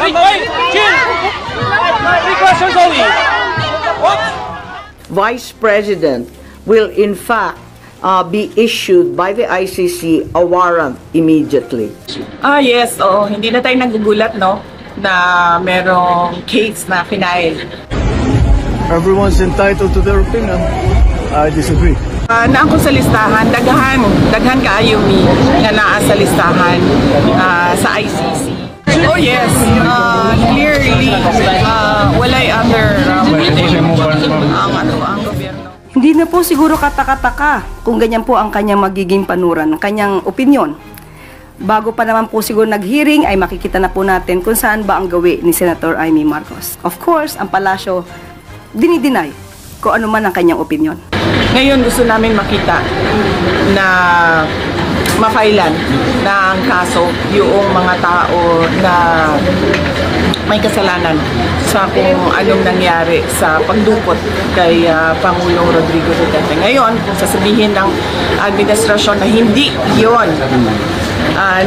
Three questions only. Vice President will in fact be issued by the ICC a warrant immediately. Yes, hindi na tayo nagugulat, no, na merong case na final. Everyone's entitled to their opinion. I disagree. Naangko sa listahan, daghan kaayo mi nga naa sa listahan sa ICC. Oh yes, clearly walay under ang gobyerno. Hindi na po siguro kataka-taka kung ganyan po ang kanyang magiging panuran, kanyang opinyon. Bago pa naman po siguro nag-hearing ay makikita na po natin kung saan ba ang gawi ni Senator Amy Marcos. Of course, ang palasyo dinideny kung ano man ang kanyang opinyon. Ngayon gusto namin makita na mafailan na ang kaso yung mga tao na may kasalanan sa kung anong nangyari sa pagdukot kay Pangulong Rodrigo Duterte. Ngayon, kung sasabihin ng administrasyon na hindi yon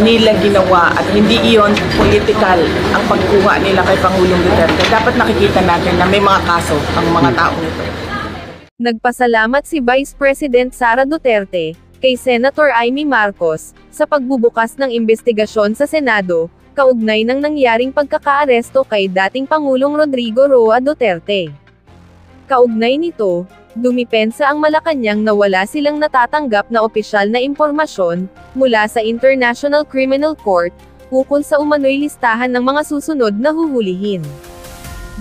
nila ginawa at hindi iyon political ang pagkuha nila kay Pangulong Duterte, dapat nakikita natin na may mga kaso ang mga tao nito. Nagpasalamat si Vice President Sara Duterte kay Senator Amy Marcos sa pagbubukas ng investigasyon sa Senado kaugnay ng nangyaring pagkakaaresto kay dating Pangulong Rodrigo Roa Duterte. Kaugnay nito, dumipensa ang Malacanang na wala silang natatanggap na opisyal na impormasyon mula sa International Criminal Court ukol sa umano'y listahan ng mga susunod na huhulihin.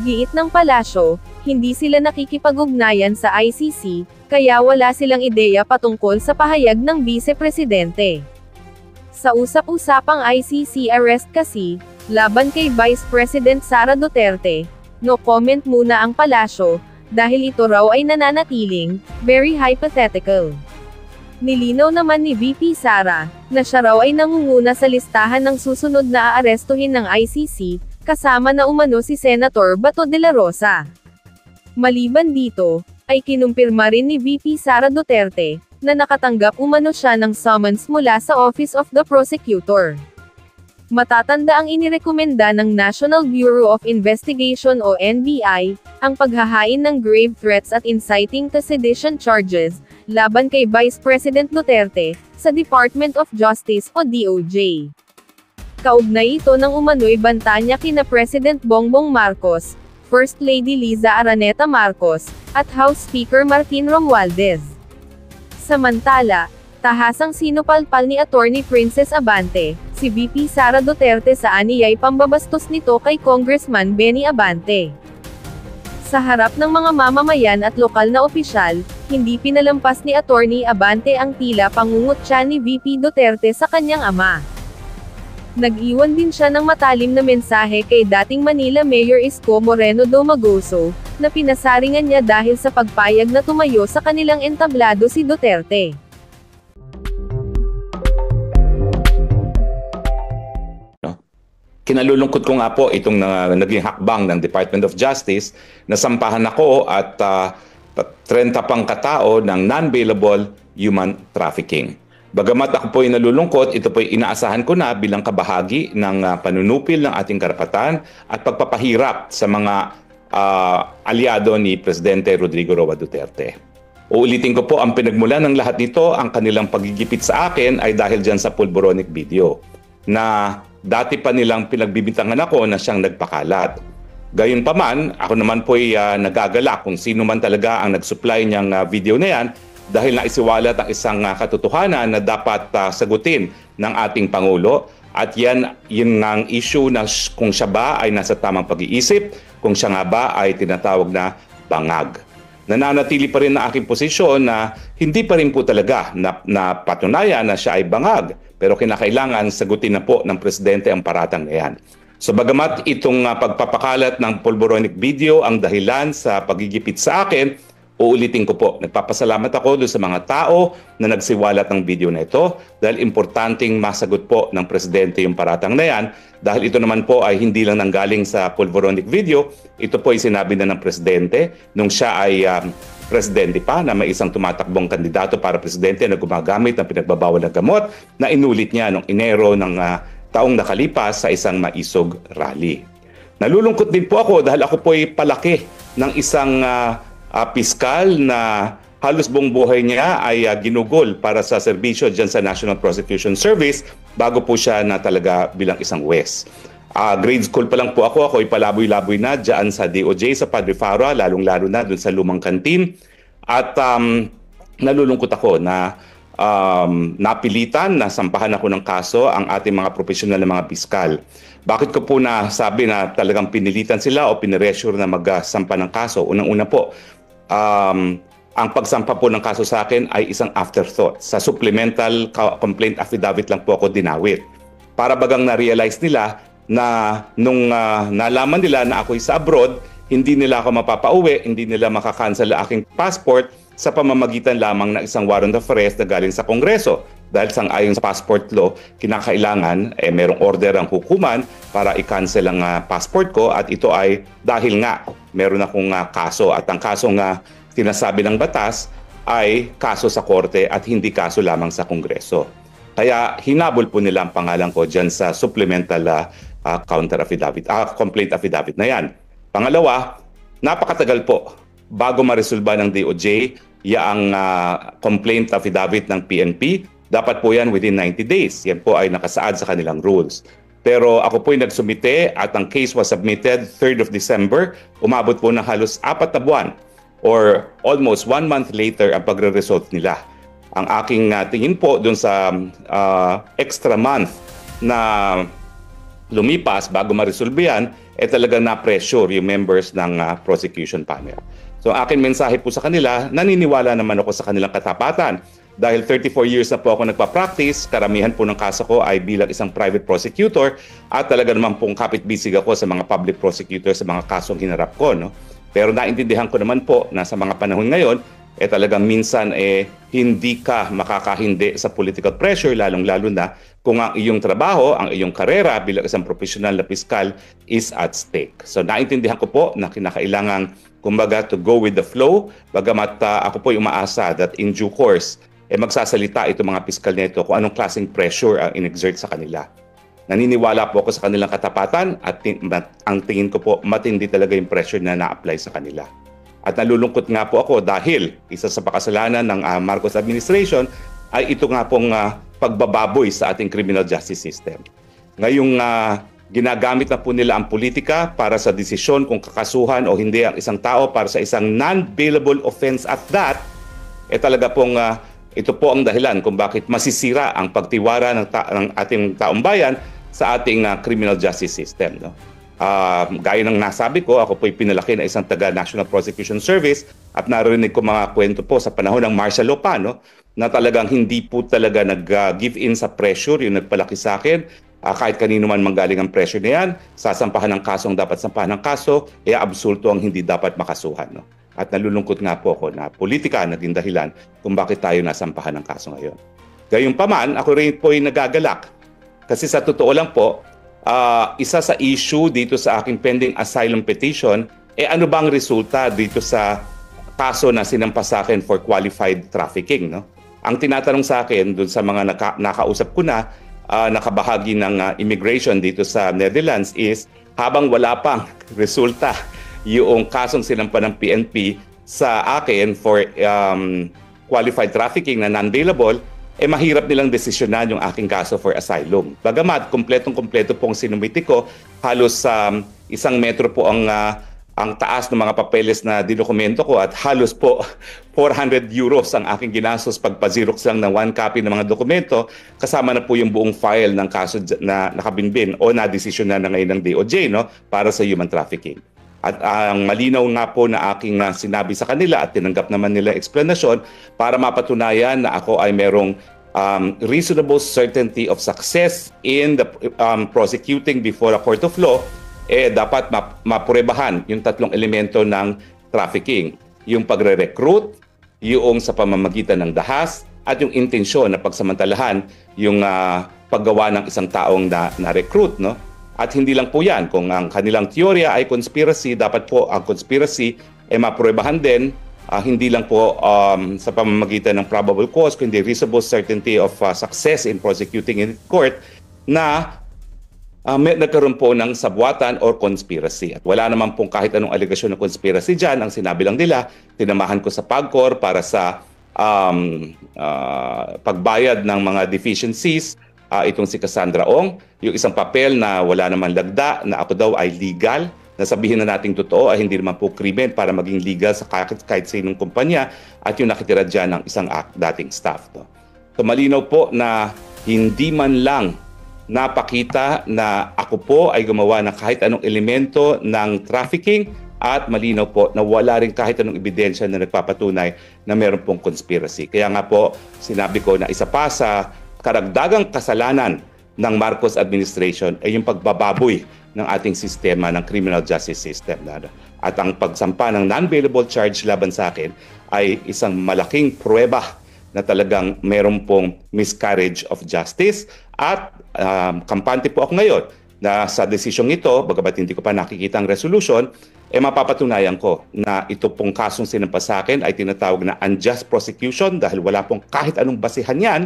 Giit ng palasyo, hindi sila nakikipag-ugnayan sa ICC, kaya wala silang ideya patungkol sa pahayag ng Vice Presidente. Sa usap-usapang ICC arrest kasi, laban kay Vice President Sara Duterte, no comment muna ang palasyo, dahil ito raw ay nananatiling very hypothetical. Nilinaw naman ni VP Sara, na siya raw ay nangunguna sa listahan ng susunod na aarestuhin ng ICC, kasama na umano si Senator Bato de la Rosa. Maliban dito, ay kinumpirma rin ni VP Sara Duterte, na nakatanggap umano siya ng summons mula sa Office of the Prosecutor. Matatanda ang inirekomenda ng National Bureau of Investigation o NBI, ang paghahain ng grave threats at inciting to sedition charges, laban kay Vice President Duterte, sa Department of Justice o DOJ. Kaugnay ito ng umano'y banta niya kina President Bongbong Marcos, First Lady Liza Araneta Marcos, at House Speaker Martin Romualdez. Samantala, tahasang sinupalpal ni Attorney Princess Abante, si VP Sara Duterte sa aniyay pambabastos nito kay Congressman Benny Abante. Sa harap ng mga mamamayan at lokal na opisyal, hindi pinalampas ni Attorney Abante ang tila pangungutya ni VP Duterte sa kanyang ama. Nag-iwan din siya ng matalim na mensahe kay dating Manila Mayor Isko Moreno Domagoso, na pinasaringan niya dahil sa pagpayag na tumayo sa kanilang entablado si Duterte. Kinalulungkot ko nga po itong naging hakbang ng Department of Justice na sampahan ako at 30 pang katao ng non-bailable human trafficking. Bagamat ako po ay nalulungkot, ito po ay inaasahan ko na bilang kabahagi ng panunupil ng ating karapatan at pagpapahirap sa mga aliado ni Presidente Rodrigo Roa Duterte. Uulitin ko po, ang pinagmulan ng lahat nito, ang kanilang pagigipit sa akin ay dahil dyan sa pulboronic video na dati pa nilang pinagbibintangan ako na siyang nagpakalat. Gayunpaman, ako naman po ay nagagala kung sino man talaga ang nag-supply niyang video na yan dahil naisiwalat ang isang katotohanan na dapat sagutin ng ating Pangulo. At yun ang issue na kung siya ba ay nasa tamang pag-iisip, kung siya nga ba ay tinatawag na bangag. Nananatili pa rin na aking posisyon na hindi pa rin po talaga na patunayan na siya ay bangag. Pero kinakailangan sagutin na po ng Presidente ang paratang na yan. So bagamat itong pagpapakalat ng pulboronic video ang dahilan sa pagigipit sa akin, uulitin ko po, nagpapasalamat ako doon sa mga tao na nagsiwalat ng video na ito dahil importanteng masagot po ng Presidente yung paratang na yan dahil ito naman po ay hindi lang nanggaling sa pulboronic video, ito po ay sinabi na ng Presidente nung siya ay Presidente pa na may isang tumatakbong kandidato para Presidente na gumagamit ng pinagbabawal na gamot na inulit niya noong Enero ng taong nakalipas sa isang maisog rally. Nalulungkot din po ako dahil ako po ay palaki ng isang piskal na halos buong buhay niya ay ginugol para sa serbisyo dyan sa National Prosecution Service bago po siya na talaga bilang isang huwes. Grade school pa lang po ako ay palaboy-laboy na dyan sa DOJ, sa Padre Faro, lalong-lalo na dun sa lumang kantin. At nalulungkot ako na napilitan na sampahan ako ng kaso ang ating mga profesional na mga piskal. Bakit ko po nasabi na talagang pinilitan sila o piniressure na magsampa ng kaso? Unang-una po, ang pagsampa po ng kaso sa akin ay isang afterthought. Sa supplemental complaint affidavit lang po ako dinawit. Para bagang na-realize nila na nung nalaman nila na ako'y sa abroad, hindi nila ako mapapauwi, hindi nila makakancel ang aking passport sa pamamagitan lamang ng isang warrant of arrest na galing sa Kongreso. Dahil ayon sa passport law, kinakailangan merong order ang hukuman para i-cancel ang passport ko at ito ay dahil nga meron akong kaso at ang kaso nga tinasabi ng batas ay kaso sa korte at hindi kaso lamang sa Kongreso. Kaya hinabol po nila ang pangalan ko dyan sa supplemental counter affidavit, complaint affidavit na yan. Pangalawa, napakatagal po bago maresolba ng DOJ yaang complaint affidavit ng PNP. Dapat po yan within 90 days. Yan po ay nakasaad sa kanilang rules. Pero ako po ay nagsumite at ang case was submitted 3rd of December. Umabot po ng halos 4 na buwan or almost 1 month later ang pagre-result nila. Ang aking tingin po dun sa extra month na lumipas bago ma-resolve yan, talagang na-pressure yung members ng prosecution panel. So akin mensahe po sa kanila, naniniwala naman ako sa kanilang katapatan. Dahil 34 years na po ako nagpa-practice, karamihan po ng kaso ko ay bilang isang private prosecutor at talaga naman pong kapit-bisig ako sa mga public prosecutor sa mga kasong hinarap ko. No? Pero naintindihan ko naman po na sa mga panahon ngayon, talagang minsan hindi ka makakahindi sa political pressure, lalong-lalo na kung ang iyong trabaho, ang iyong karera bilang isang professional na piskal is at stake. So naintindihan ko po na kinakailangan kumbaga to go with the flow, bagamat ako po umaasa that in due course, magsasalita itong mga piskal nito kung anong klaseng pressure ang in-exert sa kanila. Naniniwala po ako sa kanilang katapatan at ang tingin ko po matindi talaga yung pressure na na-apply sa kanila. At nalulungkot nga po ako dahil isa sa pakasalanan ng Marcos administration ay ito nga pong pagbababoy sa ating criminal justice system. Ngayong ginagamit na po nila ang politika para sa desisyon kung kakasuhan o hindi ang isang tao para sa isang non-bailable offense at that, talaga pong ito po ang dahilan kung bakit masisira ang pagtiwara ng ating taong bayan sa ating criminal justice system. No? Gaya ng nasabi ko, ako po'y pinalaki na isang taga-National Prosecution Service at narinig ko mga kwento po sa panahon ng martial law pa, no? Na talagang hindi po talaga nag-give in sa pressure yung nagpalaki sa akin. Kahit kanino man manggaling ang pressure na yan, sasampahan ng kaso ang dapat sampahan ng kaso, absulto ang hindi dapat makasuhan. No? At nalulungkot nga po ako na politika naging dahilan kung bakit tayo nasampahan ng kaso ngayon. Gayunpaman, ako rin po ay nagagalak. Kasi sa totoo lang po, isa sa issue dito sa aking pending asylum petition, ano bang resulta dito sa kaso na sinampa sa akin for qualified trafficking? No? Ang tinatanong sa akin dun sa mga nakausap ko na, nakabahagi ng immigration dito sa Netherlands is habang wala pang resulta yung kasong sinampa ng PNP sa akin for qualified trafficking na non-bailable, mahirap nilang desisyonan yung aking kaso for asylum. Bagamat, kompletong-kompleto pong sinumiti ko, halos 1 metro po ang taas ng mga papeles na didokumento ko at halos po 400 euros ang aking ginastos pagpa-xerox lang ng 1 copy ng mga dokumento, kasama na po yung buong file ng kaso na nakabinbin o na-desisyonan na ngayon ng DOJ, no, para sa human trafficking. At ang malinaw nga po na aking sinabi sa kanila at tinanggap naman nila explanation para mapatunayan na ako ay merong reasonable certainty of success in the prosecuting before a court of law, dapat mapurebahan yung 3 elemento ng trafficking. Yung pagre-recruit, yung sa pamamagitan ng dahas, at yung intensyon na pagsamantalahan yung paggawa ng isang taong na-recruit, no? At hindi lang po yan. Kung ang kanilang teorya ay conspiracy, dapat po ang conspiracy mapurebahan din, hindi lang po sa pamamagitan ng probable cause, kundi reasonable certainty of success in prosecuting in court na nagkaroon po ng sabwatan or conspiracy. At wala naman pong kahit anong alegasyon ng conspiracy dyan. Ang sinabi lang nila, tinamahan ko sa PAGCOR para sa pagbayad ng mga deficiencies. Itong si Cassandra Ong, yung isang papel na wala naman lagda, na ako daw ay legal, na sabihin na nating totoo ay hindi naman po krimen para maging legal sa kahit sinong kumpanya, at yung nakitira dyan ng isang dating staff. So malinaw po na hindi man lang napakita na ako po ay gumawa ng kahit anong elemento ng trafficking, at malinaw po na wala rin kahit anong ebidensya na nagpapatunay na meron pong conspiracy. Kaya nga po sinabi ko na isa pa sa karagdagang kasalanan ng Marcos administration ay yung pagbababoy ng ating sistema, ng criminal justice system. At ang pagsampa ng non-bailable charge laban sa akin ay isang malaking pruweba na talagang meron pong miscarriage of justice, at kampante po ako ngayon na sa desisyong ito, bagamat hindi ko pa nakikita ang resolution, mapapatunayan ko na ito pong kasong sinampa sa akin ay tinatawag na unjust prosecution dahil wala pong kahit anong basihan yan,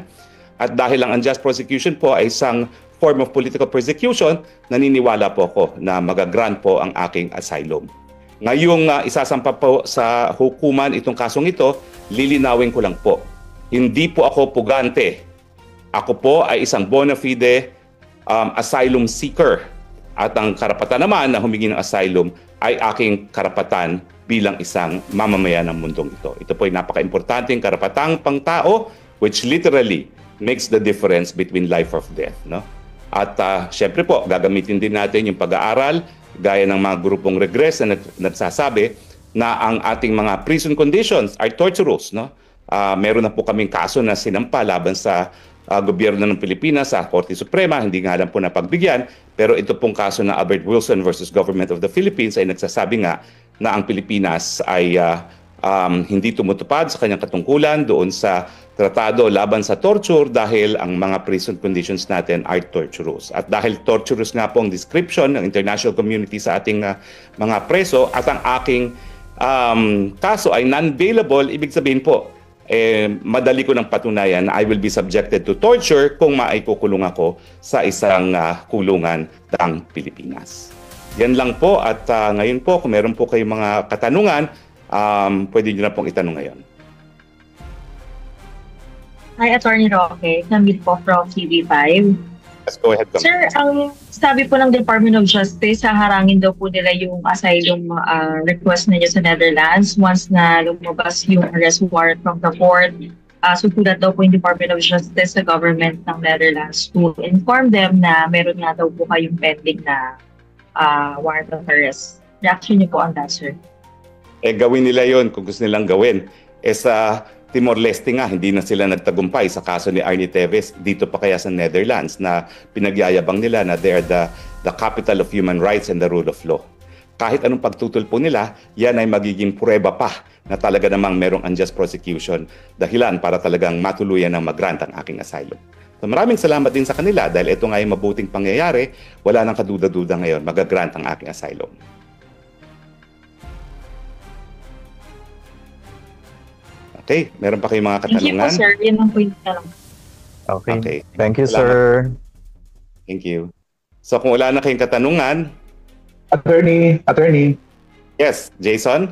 at dahil ang unjust prosecution po ay isang form of political persecution, naniniwala po ako na magagrant po ang aking asylum. Ngayong isasampa po sa hukuman itong kasong ito, lilinawin ko lang po, hindi po ako pugante. Ako po ay isang bona fide asylum seeker. At ang karapatan naman na humingi ng asylum ay aking karapatan bilang isang mamamayan ng mundong ito. Ito po ay napaka-importanteng karapatang pangtao which literally makes the difference between life or death. No? At syempre po, gagamitin din natin yung pag-aaral gaya ng mga grupong regress na nagsasabi na ang ating mga prison conditions are torturous. No? Meron na po kaming kaso na sinampa laban sa gobyerno ng Pilipinas sa Korte Suprema, hindi nga lang po napagbigyan, pero ito pong kaso na Albert Wilson versus Government of the Philippines ay nagsasabi nga na ang Pilipinas ay hindi tumutupad sa kanyang katungkulan doon sa tratado laban sa torture dahil ang mga prison conditions natin are torturous. At dahil torturous nga po ang description ng international community sa ating mga preso, at ang aking kaso ay non-bailable, ibig sabihin po, madali ko ng patunayan na I will be subjected to torture kung maikukulong ako sa isang kulungan ng Pilipinas. Yan lang po, at ngayon po kung meron po kayong mga katanungan, pwede nyo na pong itanong ngayon. Hi, Attorney Roque. Namit po from TV5. Let's go ahead. Sir, ang sabi po ng Department of Justice, haharangin daw po nila yung asylum request ninyo sa Netherlands once na lumabas yung arrest warrant from the court. Susulat daw po yung Department of Justice sa government ng Netherlands to inform them na meron nga daw po kayong pending na warrant of arrest. Reaction niyo po on that, sir? Gawin nila yon kung gusto nilang gawin. Sa Timor-Leste nga, hindi na sila nagtagumpay sa kaso ni Arnie Teves dito pa kaya sa Netherlands na pinagyayabang nila na they are the capital of human rights and the rule of law. Kahit anong pagtutulpo nila, yan ay magiging pruweba pa na talaga namang merong unjust prosecution, dahilan para talagang matuluyan ng mag-grant ang aking asylum. So maraming salamat din sa kanila dahil ito nga ay mabuting pangyayari, wala nang kaduda-duda ngayon, mag-grant ang aking asylum. Okay, meron pa kayong mga katanungan? Thank you po, sir. Yan ang point na lang. Okay. Thank you, sir. Thank you. So kung wala na kayong katanungan... Attorney. Yes, Jason?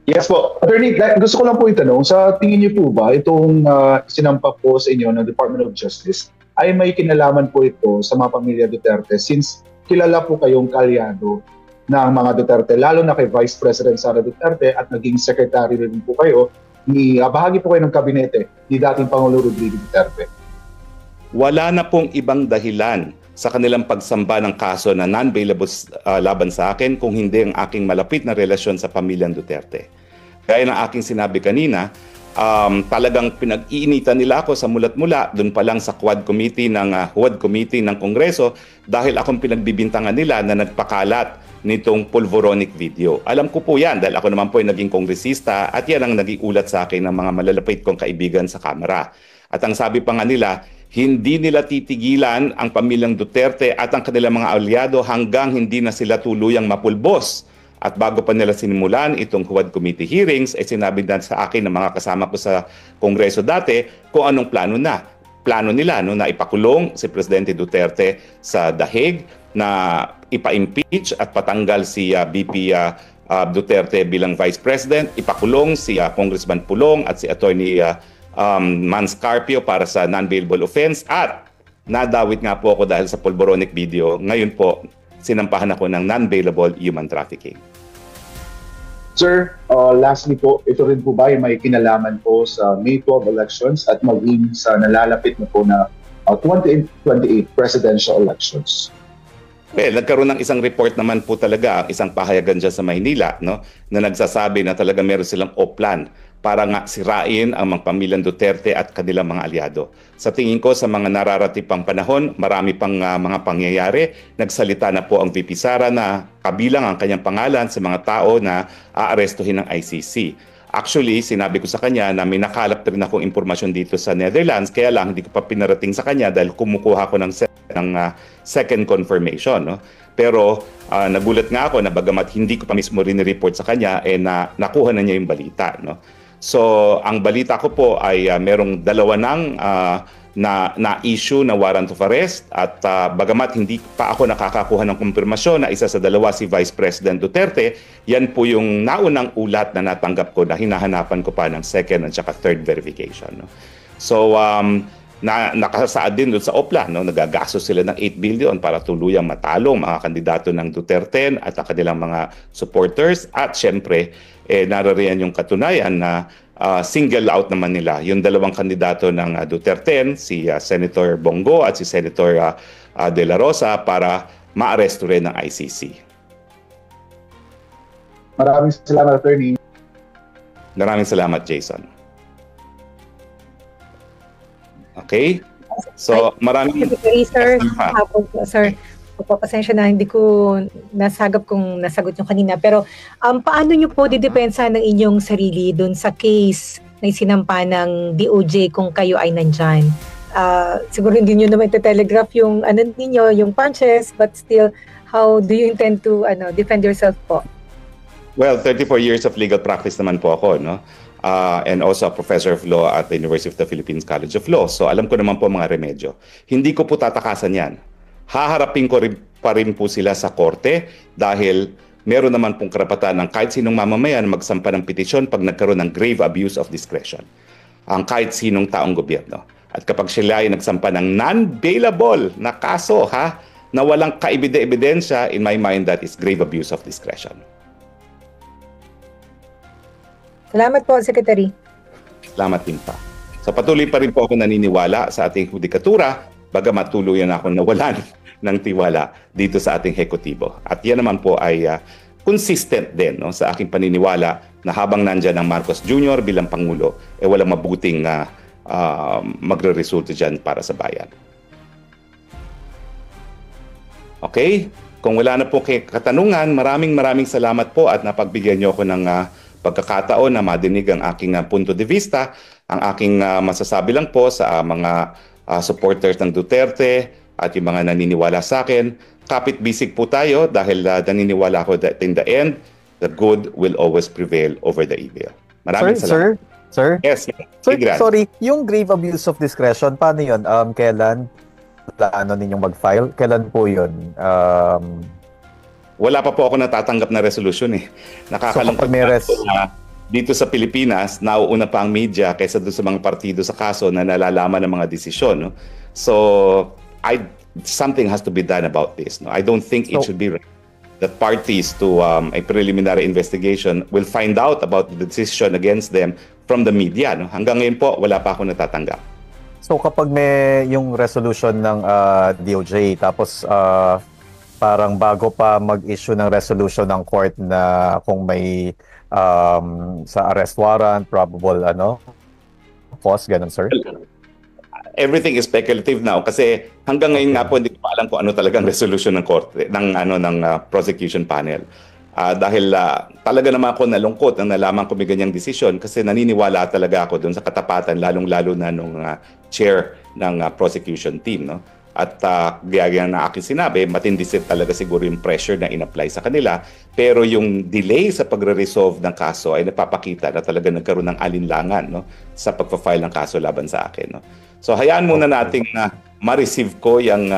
Yes po. Attorney, gusto ko lang po itanong, sa tingin niyo po ba itong sinampa po sa inyo ng Department of Justice ay may kinalaman po ito sa mga pamilya Duterte since kilala po kayong kalyado ng mga Duterte, lalo na kay Vice President Sara Duterte at naging secretary rin po kayo, bahagi po kayo ng kabinete ni dating Pangulo Rodrigo Duterte. Wala na pong ibang dahilan sa kanilang pagsamba ng kaso na non-bailable laban sa akin kung hindi ang aking malapit na relasyon sa pamilyang Duterte. Gaya ng aking sinabi kanina, talagang pinag-iinitan nila ako sa mulat-mula doon pa lang sa Quad Committee ng Kongreso dahil akong pinagbibintangan nila na nagpakalat nitong pulvoronic video. Alam ko po yan dahil ako naman po ay naging kongresista at yan ang nagiulat sa akin ng mga malalapit kong kaibigan sa Kamara. At ang sabi pa nga nila, hindi nila titigilan ang pamilyang Duterte at ang kanilang mga aliado hanggang hindi na sila tuluyang mapulbos. At bago pa nila sinimulan itong Quad Committee hearings, sinabi na sa akin ng mga kasama ko sa Kongreso dati kung anong plano na. plano nila no, na ipakulong si Presidente Duterte sa Dahig, na ipa-impeach at patanggal si VP Duterte bilang Vice President, ipakulong si Congressman Pulong at si Attorney Mans Carpio para sa non-bailable offense, at nadawit nga po ako dahil sa Polboronic video. Ngayon po, sinampahan ako ng non-bailable human trafficking. Sir, lastly po, ito rin po ba yung may kinalaman po sa May 12 elections at maging sa nalalapit na po na 2028 presidential elections? Well, nagkaroon ng isang report naman po talaga, isang pahayagan dyan sa Maynila, no, na nagsasabi na talaga meron silang o-plan para nga sirain ang mga pamilyang Duterte at kanilang mga aliado. Sa tingin ko, sa mga nararatipang panahon, marami pang mga pangyayari. Nagsalita na po ang VP Sara na kabilang ang kanyang pangalan sa mga tao na aarestuhin ng ICC. Actually, sinabi ko sa kanya na may nakalap rin akong impormasyon dito sa Netherlands, kaya lang hindi ko pa pinarating sa kanya dahil kumukuha ko ng second confirmation. No? Pero nagulat nga ako na bagamat hindi ko pa mismo rin report sa kanya, nakuha na niya yung balita. No? So, ang balita ko po ay merong dalawa na-issue na warrant of arrest, at bagamat hindi pa ako nakakakuha ng kumpirmasyon na isa sa dalawa si Vice President Duterte, yan po yung naunang ulat na natanggap ko na hinahanapan ko pa ng second at saka third verification. No? So, nakasaad din doon sa OPLA, no? Nagagastos sila ng 8 billion para tuluyang matalo mga kandidato ng Duterte at ang kanilang mga supporters, at syempre, narariyan yung katunayan na single out naman nila yung dalawang kandidato ng Duterte, si Senator Bongo at si Senator De La Rosa, para maaresto rin ng ICC. Maraming salamat, Attorney. Maraming salamat, Jason. Okay? So, maraming... Sir, sir, pasensya na, hindi ko nasagap kung nasagot yung kanina. Pero paano nyo po didepensa ng inyong sarili dun sa case na isinampa ng DOJ kung kayo ay nandyan? Siguro hindi nyo naman ite-telegraph yung ninyo, yung punches, but still, how do you intend to defend yourself po? Well, 34 years of legal practice naman po ako, no? And also a professor of law at the University of the Philippines College of Law. So alam ko naman po mga remedyo. Hindi ko po tatakasan yan. Haharapin ko pa rin po sila sa korte dahil meron naman pong karapatan ng kahit sinong mamamayan magsampa ng petisyon pag nagkaroon ng grave abuse of discretion. Ang kahit sinong taong gobyerno. At kapag sila ay nagsampa ng non-bailable na kaso, na walang kaebidensya, in my mind, that is grave abuse of discretion. Salamat po, Secretary. Salamat din pa. So patuloy pa rin po ako naniniwala sa ating hudikatura, bagamat tuluyan akong nawalan ng tiwala dito sa ating hekutibo. At yan naman po ay consistent din, no, sa aking paniniwala na habang nandyan ang Marcos Jr. bilang Pangulo, walang mabuting magre-resulta dyan para sa bayan. Okay? Kung wala na po katanungan, maraming salamat po at napagbigyan niyo ako ng pagkakataon na madinig ang aking punto de vista. Ang aking masasabi lang po sa mga supporters ng Duterte at yung mga naniniwala sa akin, kapit bisig po tayo dahil naniniwala ko that in the end, the good will always prevail over the evil. Maraming salamat. Sir? Yes. Sir, sorry, yung grave abuse of discretion, paano yun? Kailan plano ninyong mag-file? Kailan po yun? Wala pa po ako natatanggap na resolution eh. Nakakalungkot na dito sa Pilipinas, nauuna pa ang media kaysa doon sa mga partido sa kaso na nalalaman ng mga desisyon. No? So, something has to be done about this. No? I don't think it should be right that parties to a preliminary investigation will find out about the decision against them from the media. No? Hanggang ngayon po, wala pa ako natatanggap. So, kapag may yung resolution ng DOJ, tapos parang bago pa mag-issue ng resolution ng court na kung may sa arrest warrant, probable cause, ganun, sir? Everything is speculative now kasi hanggang ngayon nga po hindi ko pa alam kung ano talagang resolution ng korte ng prosecution panel. Dahil talaga naman ako nalungkot nang nalaman ko may ganyang desisyon kasi naniniwala talaga ako doon sa katapatan lalong-lalo na nung chair ng prosecution team, no? At gaya na aking sinabi, matindi talaga siguro yung pressure na in-apply sa kanila. Pero yung delay sa pagre-resolve ng kaso ay napapakita na talaga nagkaroon ng alinlangan, no, sa pagpa-file ng kaso laban sa akin. No? So hayaan muna nating ma-receive ko yung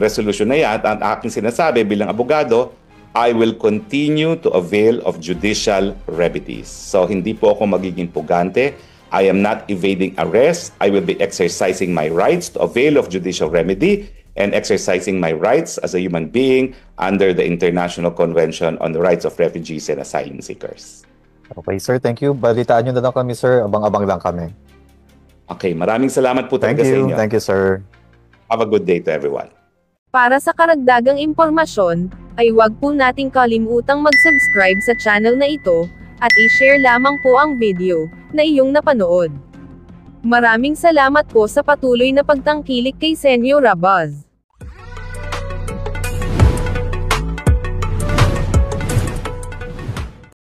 resolution na yan. Ang aking sinasabi bilang abogado, I will continue to avail of judicial remedies. So hindi po ako magiging pugante. I am not evading arrest. I will be exercising my rights to avail of judicial remedy and exercising my rights as a human being under the International Convention on the Rights of Refugees and Asylum Seekers. Okay, sir. Thank you. Balitaan nyo na lang kami, sir. Abang-abang lang kami. Okay, maraming salamat po talaga sa inyo. Thank you, sir. Have a good day to everyone. Para sa karagdagang impormasyon, ay huwag po nating kalimutang mag-subscribe sa channel na ito, at i-share lamang po ang video na iyong napanood. Maraming salamat po sa patuloy na pagtangkilik kay Senyor Rabaz.